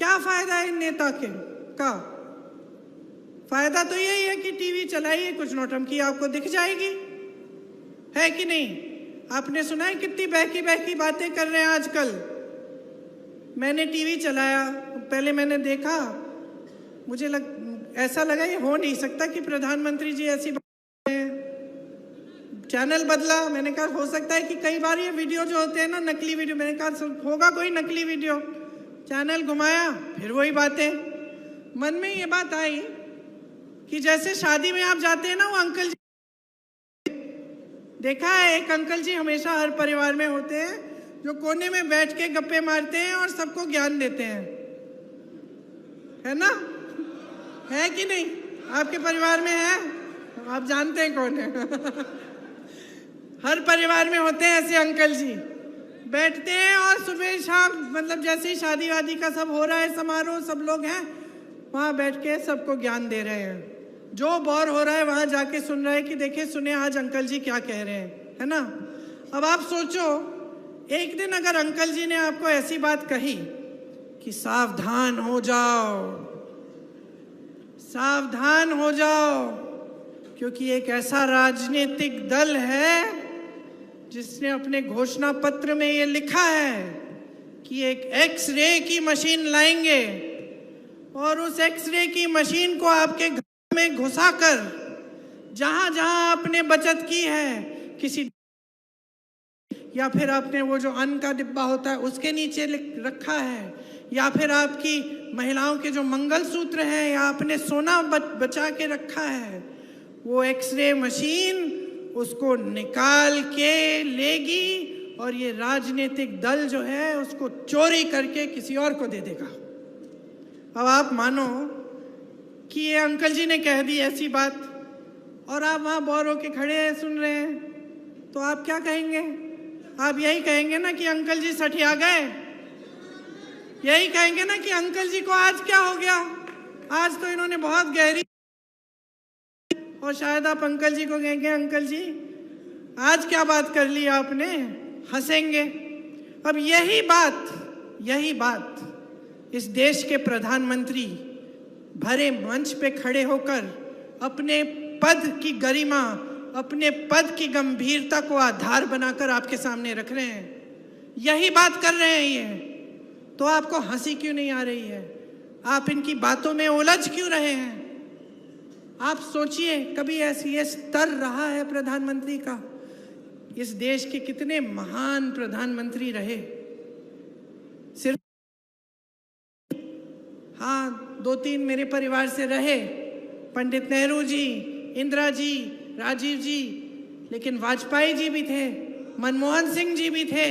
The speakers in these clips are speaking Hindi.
क्या फायदा है इन नेता के का? फायदा तो यही है कि टीवी चलाइए, कुछ नौटंकी आपको दिख जाएगी, है कि नहीं? आपने सुना है कितनी बहकी बहकी बातें कर रहे हैं आजकल। मैंने टीवी चलाया, पहले मैंने देखा, मुझे ऐसा लगा ये हो नहीं सकता कि प्रधानमंत्री जी ऐसी चैनल बदला। मैंने कहा हो सकता है कि कई बार ये वीडियो जो होते हैं ना, नकली वीडियो, मैंने कहा होगा कोई नकली वीडियो। चैनल घुमाया, फिर वही बातें। मन में ये बात आई कि जैसे शादी में आप जाते हैं ना, वो अंकल जी, देखा है एक अंकल जी हमेशा हर परिवार में होते हैं जो कोने में बैठ के गप्पे मारते हैं और सबको ज्ञान देते हैं, है ना? है कि नहीं? आपके परिवार में है? आप जानते हैं कौन है। हर परिवार में होते हैं ऐसे अंकल जी, बैठते हैं और सुबह शाम, मतलब जैसे ही शादी वादी का सब हो रहा है समारोह, सब लोग हैं वहाँ बैठ के सबको ज्ञान दे रहे हैं। जो बोर हो रहा है वहाँ जाके सुन रहा है कि देखिए सुने आज अंकल जी क्या कह रहे हैं, है ना? अब आप सोचो, एक दिन अगर अंकल जी ने आपको ऐसी बात कही कि सावधान हो जाओ, सावधान हो जाओ, क्योंकि एक ऐसा राजनीतिक दल है जिसने अपने घोषणा पत्र में ये लिखा है कि एक एक्सरे की मशीन लाएंगे और उस एक्सरे की मशीन को आपके घर में घुसाकर जहां जहां आपने बचत की है, किसी या फिर आपने वो जो अन्न का डिब्बा होता है उसके नीचे रखा है, या फिर आपकी महिलाओं के जो मंगलसूत्र हैं, या आपने सोना बचा के रखा है, वो एक्सरे मशीन उसको निकाल के लेगी और ये राजनीतिक दल जो है उसको चोरी करके किसी और को दे देगा। अब आप मानो कि ये अंकल जी ने कह दी ऐसी बात और आप वहाँ बोर होके खड़े हैं सुन रहे हैं, तो आप क्या कहेंगे? आप यही कहेंगे ना कि अंकल जी सठिया गए, यही कहेंगे ना कि अंकल जी को आज क्या हो गया, आज तो इन्होंने बहुत गहरी, और शायद आप अंकल जी को कहेंगे अंकल जी आज क्या बात कर ली आपने, हंसेंगे। अब यही बात इस देश के प्रधानमंत्री भरे मंच पे खड़े होकर अपने पद की गरिमा, अपने पद की गंभीरता को आधार बनाकर आपके सामने रख रहे हैं, यही बात कर रहे हैं ये, तो आपको हंसी क्यों नहीं आ रही है? आप इनकी बातों में उलझ क्यों रहे हैं? आप सोचिए, कभी ऐसी ये स्तर रहा है प्रधानमंत्री का? इस देश के कितने महान प्रधानमंत्री रहे, सिर्फ हाँ 2-3 मेरे परिवार से रहे, पंडित नेहरू जी, इंदिरा जी, राजीव जी, लेकिन वाजपेयी जी भी थे, मनमोहन सिंह जी भी थे।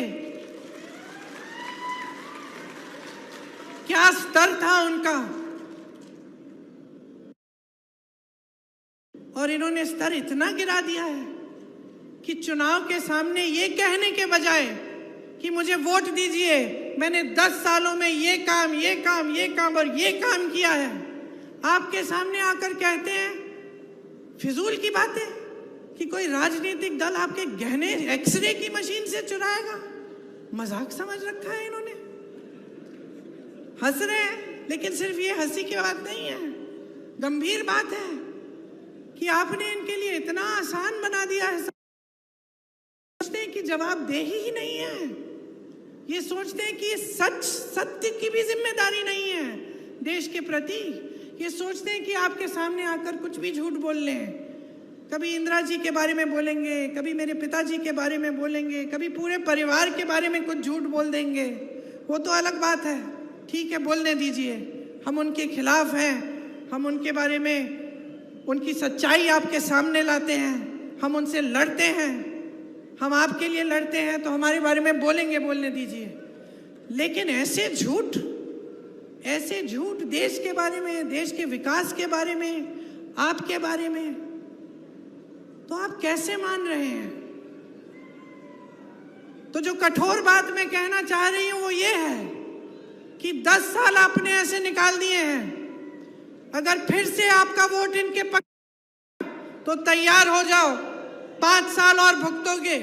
क्या स्तर था उनका, और इन्होंने स्तर इतना गिरा दिया है कि चुनाव के सामने ये कहने के बजाय कि मुझे वोट दीजिए, मैंने 10 सालों में ये काम और ये काम किया है, आपके सामने आकर कहते हैं फिजूल की बातें कि कोई राजनीतिक दल आपके गहने एक्सरे की मशीन से चुराएगा। मजाक समझ रखा है इन्होंने। हंस रहे हैं, लेकिन सिर्फ ये हंसी की बात नहीं है, गंभीर बात है कि आपने इनके लिए इतना आसान बना दिया है। सोचते हैं कि जवाबदेही ही नहीं है, ये सोचते हैं कि सत्य की भी जिम्मेदारी नहीं है देश के प्रति। ये सोचते हैं कि आपके सामने आकर कुछ भी झूठ बोल लें, कभी इंदिरा जी के बारे में बोलेंगे, कभी मेरे पिताजी के बारे में बोलेंगे, कभी पूरे परिवार के बारे में कुछ झूठ बोल देंगे। वो तो अलग बात है, ठीक है बोलने दीजिए, हम उनके खिलाफ हैं, हम उनके बारे में उनकी सच्चाई आपके सामने लाते हैं, हम उनसे लड़ते हैं, हम आपके लिए लड़ते हैं, तो हमारे बारे में बोलेंगे, बोलने दीजिए। लेकिन ऐसे झूठ देश के बारे में, देश के विकास के बारे में, आपके बारे में, तो आप कैसे मान रहे हैं? तो जो कठोर बात मैं कहना चाह रही हूं वो ये है कि 10 साल आपने ऐसे निकाल दिए हैं, अगर फिर से आपका वोट इनके पक्ष तो तैयार हो जाओ, 5 साल और भुगतोगे।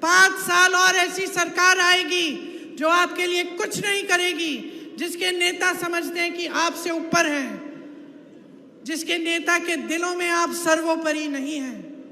5 साल और ऐसी सरकार आएगी जो आपके लिए कुछ नहीं करेगी, जिसके नेता समझते हैं कि आपसे ऊपर हैं, जिसके नेता के दिलों में आप सर्वोपरि नहीं हैं,